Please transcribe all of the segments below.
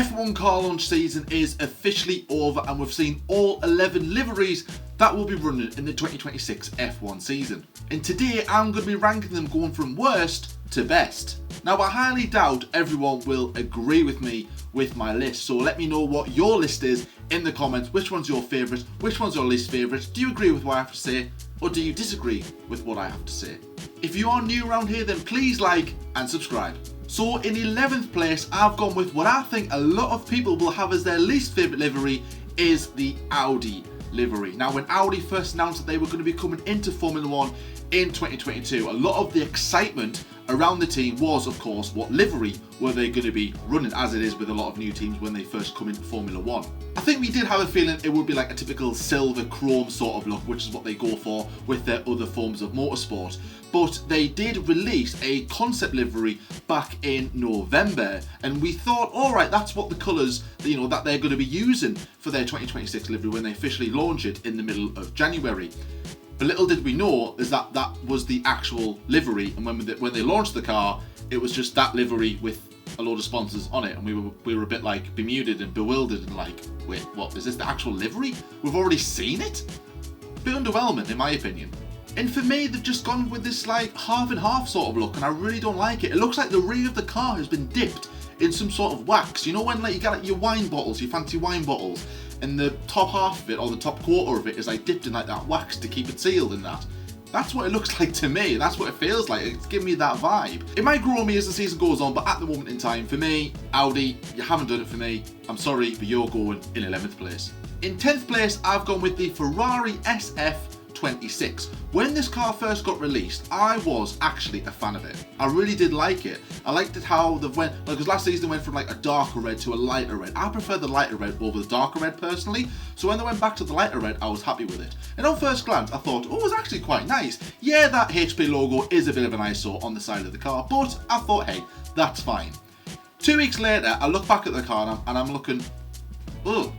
F1 car launch season is officially over and we've seen all 11 liveries that will be running in the 2026 F1 season. And today I'm going to be ranking them going from worst to best. Now I highly doubt everyone will agree with me with my list, so let me know what your list is in the comments. Which one's your favourite? Which one's your least favourite? Do you agree with what I have to say? Or do you disagree with what I have to say? If you are new around here, then please like and subscribe. So in 11th place, I've gone with what I think a lot of people will have as their least favourite livery is the Audi livery. Now when Audi first announced that they were going to be coming into Formula 1 in 2022, a lot of the excitement around the team was, of course, what livery were they going to be running, as it is with a lot of new teams when they first come into Formula 1. I think we did have a feeling it would be like a typical silver chrome sort of look, which is what they go for with their other forms of motorsport. But they did release a concept livery back in November, and we thought, alright, that's what the colours that they're going to be using for their 2026 livery when they officially launch it in the middle of January. But little did we know is that that was the actual livery, and when they launched the car, it was just that livery with a load of sponsors on it, and we were a bit like bemused and bewildered and like, wait, what, is this the actual livery? We've already seen it? A bit underwhelming in my opinion. And for me, they've just gone with this like half and half sort of look, and I really don't like it. It looks like the rear of the car has been dipped in some sort of wax. You know when like you get like your wine bottles, your fancy wine bottles, and the top half of it, or the top quarter of it, is like dipped in like that wax to keep it sealed in that. That's what it looks like to me. That's what it feels like. It's giving me that vibe. It might grow on me as the season goes on, but at the moment in time, for me, Audi, you haven't done it for me. I'm sorry, but you're going in 11th place. In 10th place, I've gone with the Ferrari SF26. When this car first got released, I was actually a fan of it. I really did like it. I liked it how they went, because last season they went from like a darker red to a lighter red. I prefer the lighter red over the darker red personally, so when they went back to the lighter red, I was happy with it. And on first glance, I thought, oh, it was actually quite nice. Yeah, that HP logo is a bit of an eyesore on the side of the car, but I thought, hey, that's fine. 2 weeks later, I look back at the car and I'm looking, oh,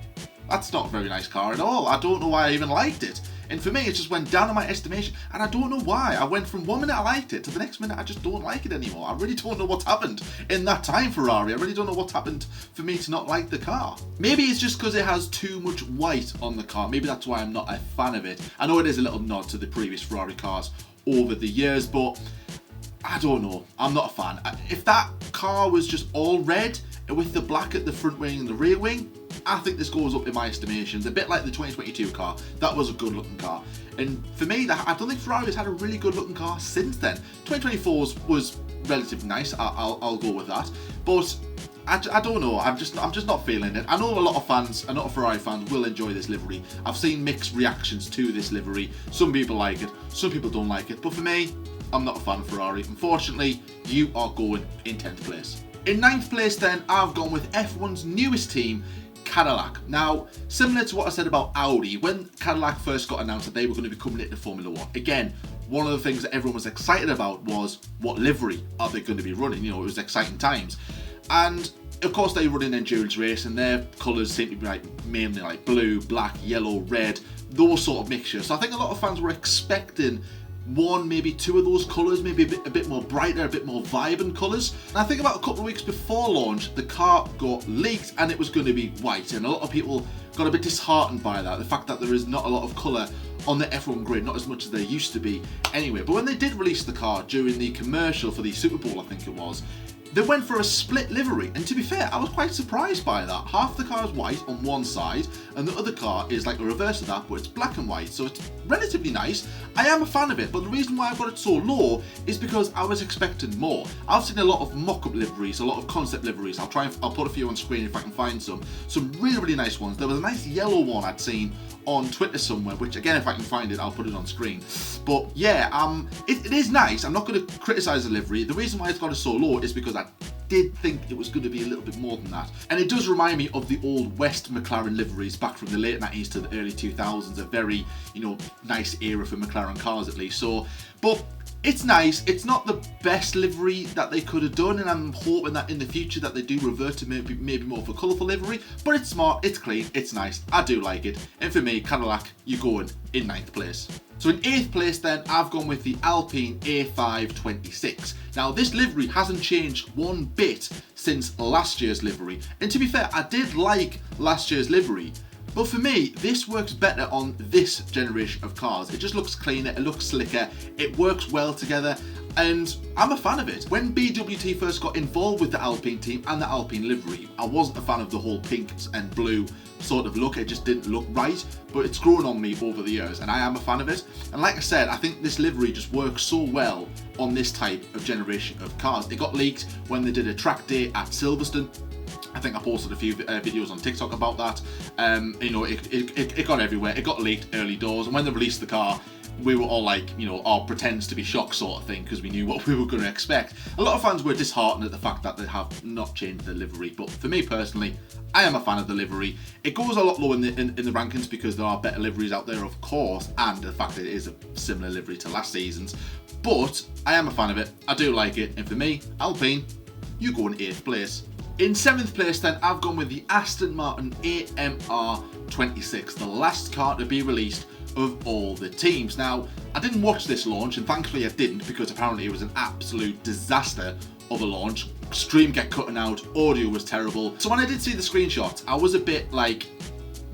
that's not a very nice car at all. I don't know why I even liked it. And for me, it just went down in my estimation, and I don't know why. I went from 1 minute I liked it to the next minute I just don't like it anymore. I really don't know what's happened in that time, Ferrari. I really don't know what's happened for me to not like the car. Maybe it's just because it has too much white on the car. Maybe that's why I'm not a fan of it. I know it is a little nod to the previous Ferrari cars over the years, but I don't know. I'm not a fan. If that car was just all red with the black at the front wing and the rear wing, I think this goes up in my estimations. A bit like the 2022 car. That was a good looking car. And for me, I don't think Ferrari's had a really good looking car since then. 2024 was relatively nice. I'll go with that. But I don't know. I'm just not feeling it. I know a lot of fans, a lot of Ferrari fans will enjoy this livery. I've seen mixed reactions to this livery. Some people like it, some people don't like it. But for me, I'm not a fan of Ferrari. Unfortunately, you are going in 10th place. In 9th place then, I've gone with F1's newest team, Cadillac. Now, similar to what I said about Audi, when Cadillac first got announced that they were going to be coming into Formula 1, again, one of the things that everyone was excited about was what livery are they going to be running. It was exciting times. And of course they run an endurance race, and their colours seem to be like mainly like blue, black, yellow, red, those sort of mixtures. So I think a lot of fans were expecting one, maybe two of those colours, maybe a bit more brighter, a bit more vibrant colours. And I think about a couple of weeks before launch, the car got leaked and it was going to be white, and a lot of people got a bit disheartened by that, the fact that there is not a lot of colour on the F1 grid, not as much as there used to be anyway. But when they did release the car during the commercial for the Super Bowl, I think it was, they went for a split livery, and to be fair, I was quite surprised by that. Half the car is white on one side, and the other car is like a reverse of that, but it's black and white, so it's relatively nice. I am a fan of it, but the reason why I've got it so low is because I was expecting more. I've seen a lot of mock-up liveries, a lot of concept liveries. I'll put a few on screen if I can find some really, really nice ones. There was a nice yellow one I'd seen on Twitter somewhere, which again, if I can find it, I'll put it on screen. But yeah, it is nice. I'm not going to criticise the livery. The reason why it's got it so low is because I did think it was going to be a little bit more than that. And it does remind me of the old West McLaren liveries back from the late 90s to the early 2000s, a very, nice era for McLaren cars at least. So, but it's nice. It's not the best livery that they could have done, and I'm hoping that in the future that they do revert to maybe more of a colourful livery. But it's smart, it's clean, it's nice. I do like it. And for me, Cadillac, you're going in 9th place. So in 8th place then, I've gone with the Alpine A526. Now this livery hasn't changed one bit since last year's livery. And to be fair, I did like last year's livery. But for me, this works better on this generation of cars. It just looks cleaner, it looks slicker, it works well together, and I'm a fan of it. When BWT first got involved with the Alpine team and the Alpine livery, I wasn't a fan of the whole pink and blue sort of look. It just didn't look right, but it's grown on me over the years, and I am a fan of it. And like I said, I think this livery just works so well on this type of generation of cars. It got leaked when they did a track day at Silverstone. I think I posted a few videos on TikTok about that. You know, it got everywhere. It got leaked early doors, and when they released the car, we were all like, you know, oh, pretends to be shocked sort of thing, because we knew what we were going to expect. A lot of fans were disheartened at the fact that they have not changed the livery, but for me personally, I am a fan of the livery. It goes a lot lower in the rankings because there are better liveries out there, of course, and the fact that it is a similar livery to last season's. But I am a fan of it. I do like it, and for me, Alpine, you go in 8th place. In 7th place then, I've gone with the Aston Martin AMR 26, the last car to be released of all the teams. Now, I didn't watch this launch, and thankfully I didn't, because apparently it was an absolute disaster of a launch. Stream kept cutting out, audio was terrible. So when I did see the screenshots, I was a bit like,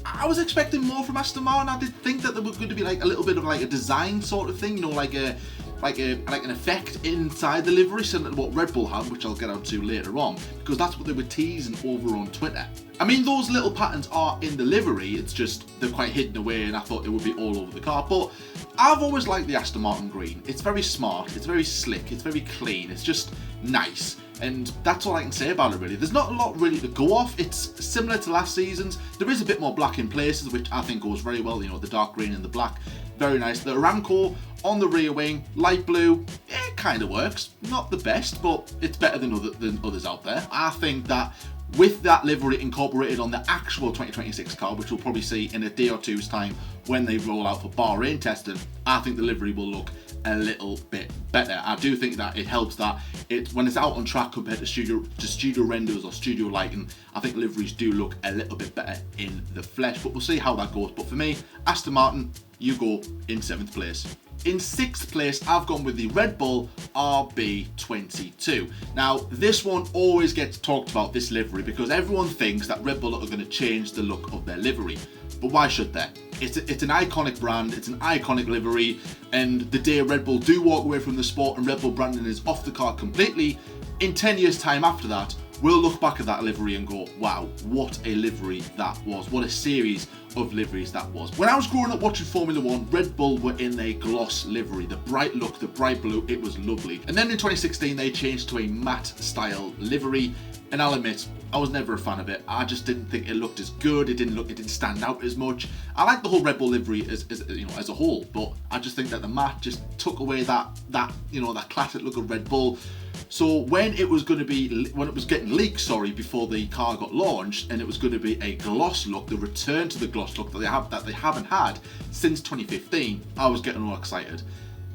I was expecting more from Aston Martin. I did think that there was going to be like a little bit of like a design sort of thing, you know, like an effect inside the livery, similar to what Red Bull had, which I'll get onto later on, because that's what they were teasing over on Twitter. I mean, those little patterns are in the livery, it's just they're quite hidden away, and I thought it would be all over the car. But I've always liked the Aston Martin green. It's very smart, it's very slick, it's very clean, it's just nice. And that's all I can say about it, really. There's not a lot really to go off. It's similar to last season's. There is a bit more black in places, which I think goes very well, you know, the dark green and the black. Very nice. The Aramco on the rear wing, light blue, it kind of works. Not the best, but it's better than others out there. I think that with that livery incorporated on the actual 2026 car, which we'll probably see in a day or two's time when they roll out for Bahrain testing, I think the livery will look a little bit better. I do think that it helps that when it's out on track compared to studio renders or studio lighting, I think liveries do look a little bit better in the flesh, but we'll see how that goes. But for me, Aston Martin, you go in 7th place. In 6th place, I've gone with the Red Bull RB22. Now, this one always gets talked about, this livery, because everyone thinks that Red Bull are going to change the look of their livery. But why should they? It's an iconic brand, it's an iconic livery, and the day Red Bull do walk away from the sport and Red Bull branding is off the car completely, in 10 years' time after that, we'll look back at that livery and go, wow, what a livery that was. What a series of liveries that was. When I was growing up watching Formula 1, Red Bull were in a gloss livery. The bright look, the bright blue, it was lovely. And then in 2016, they changed to a matte style livery. And I'll admit, I was never a fan of it. I just didn't think it looked as good. It didn't stand out as much. I like the whole Red Bull livery as a whole, but I just think that the matte just took away that classic look of Red Bull. So when it was getting leaked, before the car got launched, and it was going to be a gloss look, the return to the gloss look that they haven't had since 2015, I was getting all excited.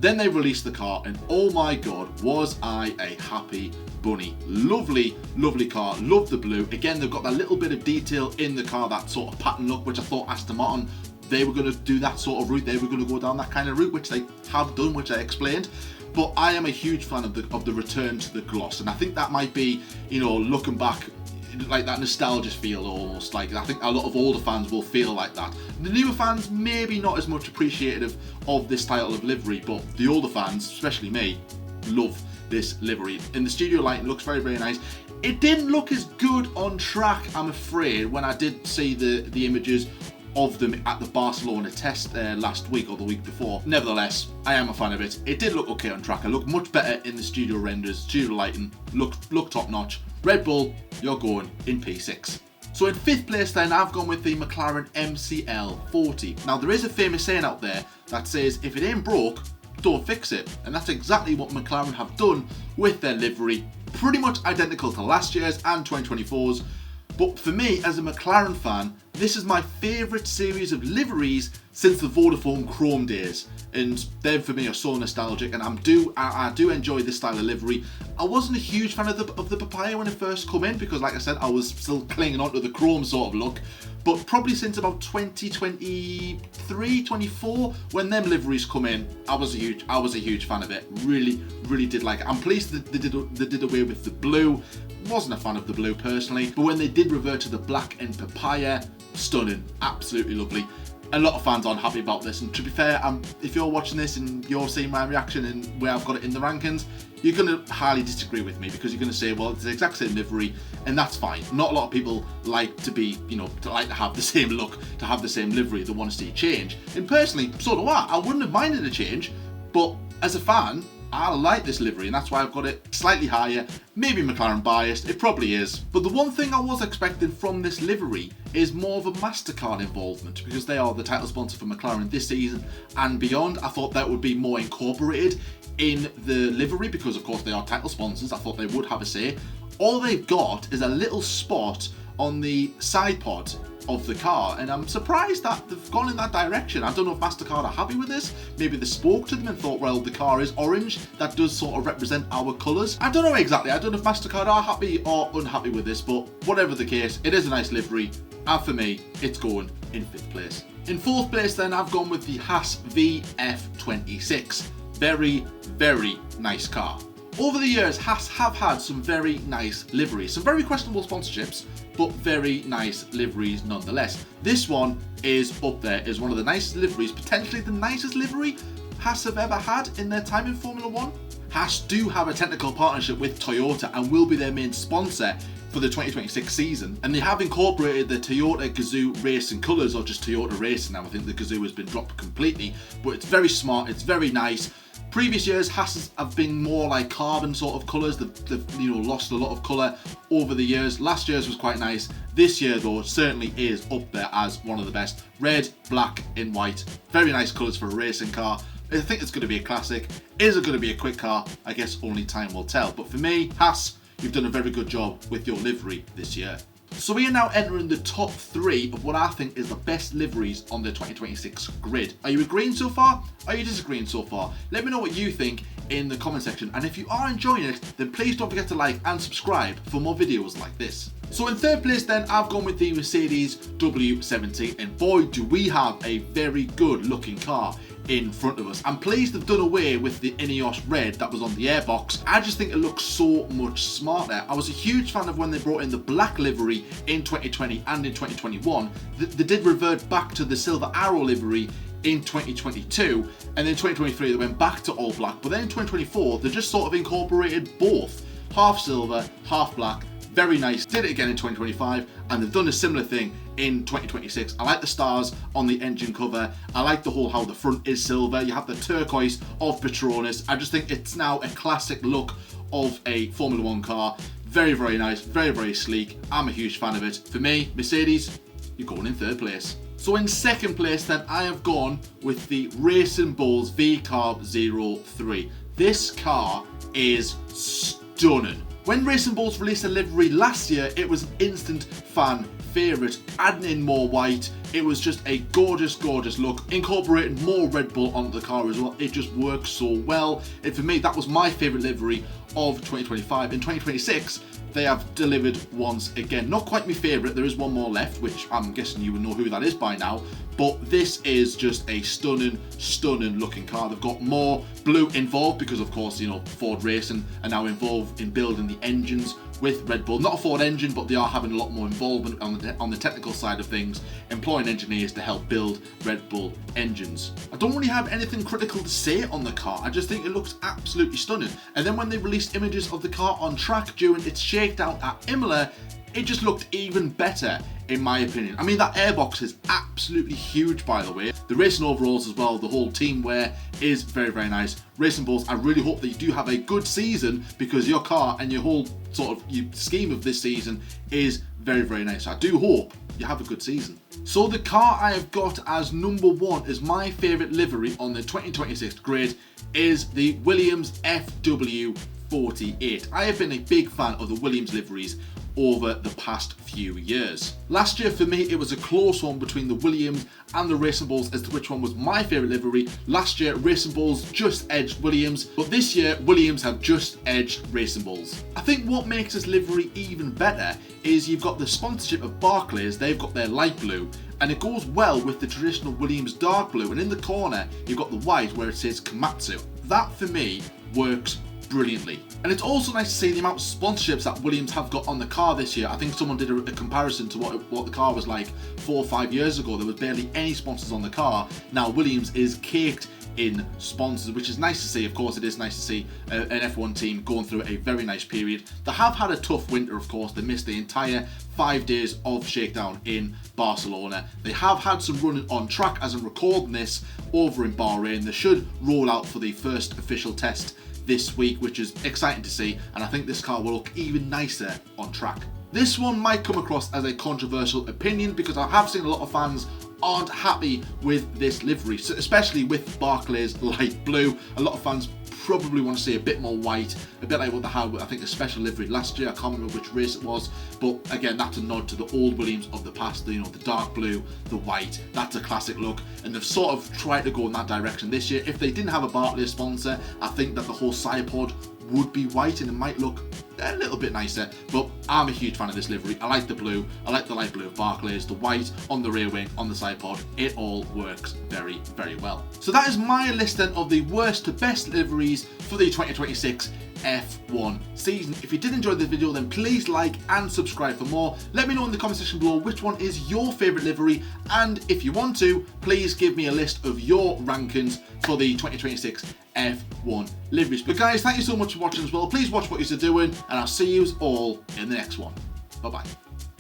Then they released the car, and oh my god, was I a happy bunny. Lovely, lovely car, love the blue. Again, they've got that little bit of detail in the car, that sort of pattern look, which I thought Aston Martin, they were going to do that sort of route. They were going to go down that kind of route, which they have done, which I explained. But I am a huge fan of the return to the gloss, and I think that might be, looking back, like that nostalgia feel almost. Like, I think a lot of older fans will feel like that. The newer fans maybe not as much appreciative of this style of livery, but the older fans, especially me, love this livery. In the studio lighting, looks very, very nice. It didn't look as good on track, I'm afraid, when I did see the images of them at the Barcelona test last week or the week before. Nevertheless, I am a fan of it. It did look okay on track. It looked much better in the studio renders, studio lighting, look top notch. Red Bull, you're going in P6. So in 5th place then, I've gone with the McLaren MCL40. Now there is a famous saying out there that says, if it ain't broke, don't fix it. And that's exactly what McLaren have done with their livery. Pretty much identical to last year's and 2024's. But for me, as a McLaren fan, this is my favourite series of liveries since the Vodafone Chrome days, and they for me are so nostalgic, and I do enjoy this style of livery. I wasn't a huge fan of the papaya when it first come in because, like I said, I was still clinging on to the Chrome sort of look. But probably since about 2023, 24, when them liveries come in, I was a huge fan of it. Really did like it. I'm pleased that they did away with the blue. Wasn't a fan of the blue personally, but when they did revert to the black and papaya, stunning, absolutely lovely. A lot of fans aren't happy about this, and to be fair, if you're watching this and you're seeing my reaction and where I've got it in the rankings, you're going to highly disagree with me because you're going to say, well, it's the exact same livery, and that's fine. Not a lot of people like to be, to have the same look, to have the same livery. They want to see a change. And personally, so do I. I wouldn't have minded a change, but as a fan, I like this livery, and that's why I've got it slightly higher. Maybe McLaren biased, it probably is. But the one thing I was expecting from this livery is more of a MasterCard involvement, because they are the title sponsor for McLaren this season and beyond. I thought that would be more incorporated in the livery because, of course, they are title sponsors. I thought they would have a say. All they've got is a little spot on the side pod of the car, and I'm surprised that they've gone in that direction. I don't know if MasterCard are happy with this. Maybe they spoke to them and thought, well, the car is orange, that does sort of represent our colours. I don't know exactly. I don't know if MasterCard are happy or unhappy with this, but whatever the case, it is a nice livery, and for me, it's going in 5th place. In 4th place then, I've gone with the Haas VF26. Very nice car. Over the years, Haas have had some very nice liveries, some very questionable sponsorships, but very nice liveries nonetheless. This one is up there as one of the nicest liveries, potentially the nicest livery Haas have ever had in their time in Formula 1. Haas do have a technical partnership with Toyota and will be their main sponsor for the 2026 season, and they have incorporated the Toyota Gazoo racing colours, or just Toyota Racing now. I think the Gazoo has been dropped completely, but it's very smart, it's very nice. Previous years, Haas have been more like carbon sort of colours. They've lost a lot of colour over the years. Last year's was quite nice. This year, though, certainly is up there as one of the best. Red, black, and white. Very nice colours for a racing car. I think it's going to be a classic. Is it going to be a quick car? I guess only time will tell. But for me, Haas, you've done a very good job with your livery this year. So we are now entering the top 3 of what I think is the best liveries on the 2026 grid. Are you agreeing so far? Are you disagreeing so far? Let me know what you think in the comment section, and if you are enjoying it, then please don't forget to like and subscribe for more videos like this. So in 3rd place then, I've gone with the Mercedes W17, and boy do we have a very good looking car in front of us. I'm pleased they've done away with the Ineos red that was on the airbox. I just think it looks so much smarter. I was a huge fan of when they brought in the black livery in 2020 and in 2021. They did revert back to the silver arrow livery in 2022, and then 2023 they went back to all black, but then in 2024 they just sort of incorporated both, half silver, half black. Very nice. Did it again in 2025, and they've done a similar thing in 2026. I like the stars on the engine cover. I like the whole how the front is silver. You have the turquoise of Petronas. I just think it's now a classic look of a Formula 1 car. Very nice, very sleek. I'm a huge fan of it. For me, Mercedes, you're going in 3rd place. So in 2nd place then, I have gone with the Racing Bulls V-Carb 03. This car is stunning. When Racing Bulls released a livery last year, it was an instant fan favourite. Adding in more white, it was just a gorgeous look. Incorporating more Red Bull onto the car as well, it just works so well. And for me, that was my favourite livery of 2025. In 2026, they have delivered once again. Not quite my favourite, there is one more left, which I'm guessing you would know who that is by now. But this is just a stunning looking car. They've got more blue involved because, of course, Ford Racing are now involved in building the engines with Red Bull. Not a Ford engine, but they are having a lot more involvement on the technical side of things, employing engineers to help build Red Bull engines. I don't really have anything critical to say on the car. I just think it looks absolutely stunning. And then when they released images of the car on track during its shakedown at Imola, it just looked even better, in my opinion. I mean, that airbox is absolutely huge, by the way. The racing overalls as well, the whole team wear is very nice. Racing Bulls, I really hope that you do have a good season, because your car and your whole sort of scheme of this season is very nice. I do hope you have a good season. So the car I have got as number 1 as my favourite livery on the 2026 grid is the Williams FW48. I have been a big fan of the Williams liveries over the past few years. Last year for me it was a close one between the Williams and the Racing Bulls as to which one was my favourite livery. Last year Racing Bulls just edged Williams, but this year Williams have just edged Racing Bulls. I think what makes this livery even better is you've got the sponsorship of Barclays, they've got their light blue, and it goes well with the traditional Williams dark blue, and in the corner you've got the white where it says Komatsu. That for me works brilliantly. And it's also nice to see the amount of sponsorships that Williams have got on the car this year. I think someone did a comparison to what the car was like 4 or 5 years ago. There was barely any sponsors on the car. Now Williams is caked in sponsors, which is nice to see. Of course, it is nice to see an F1 team going through a very nice period. They have had a tough winter, of course. They missed the entire 5 days of shakedown in Barcelona. They have had some running on track as I'm recording this over in Bahrain. They should roll out for the first official test this week, which is exciting to see, and I think this car will look even nicer on track. This one might come across as a controversial opinion because I have seen a lot of fans aren't happy with this livery, so especially with Barclays light blue. A lot of fans probably want to see a bit more white, a bit like what they had, I think, a special livery last year. I can't remember which race it was, but again, that's a nod to the old Williams of the past, the dark blue, the white. That's a classic look, and they've sort of tried to go in that direction this year. If they didn't have a Barclays sponsor, I think that the whole side pod would be white and it might look a little bit nicer, but I'm a huge fan of this livery. I like the blue, I like the light blue of Barclays, the white on the rear wing, on the side pod. It all works very, very well. So that is my list then of the worst to best liveries for the 2026 F1 season. If you did enjoy this video, then please like and subscribe for more. Let me know in the comment section below which one is your favourite livery, and if you want to, please give me a list of your rankings for the 2026 F1 liveries. But guys, thank you so much for watching as well. Please watch what you're doing, and I'll see you all in the next one. Bye bye.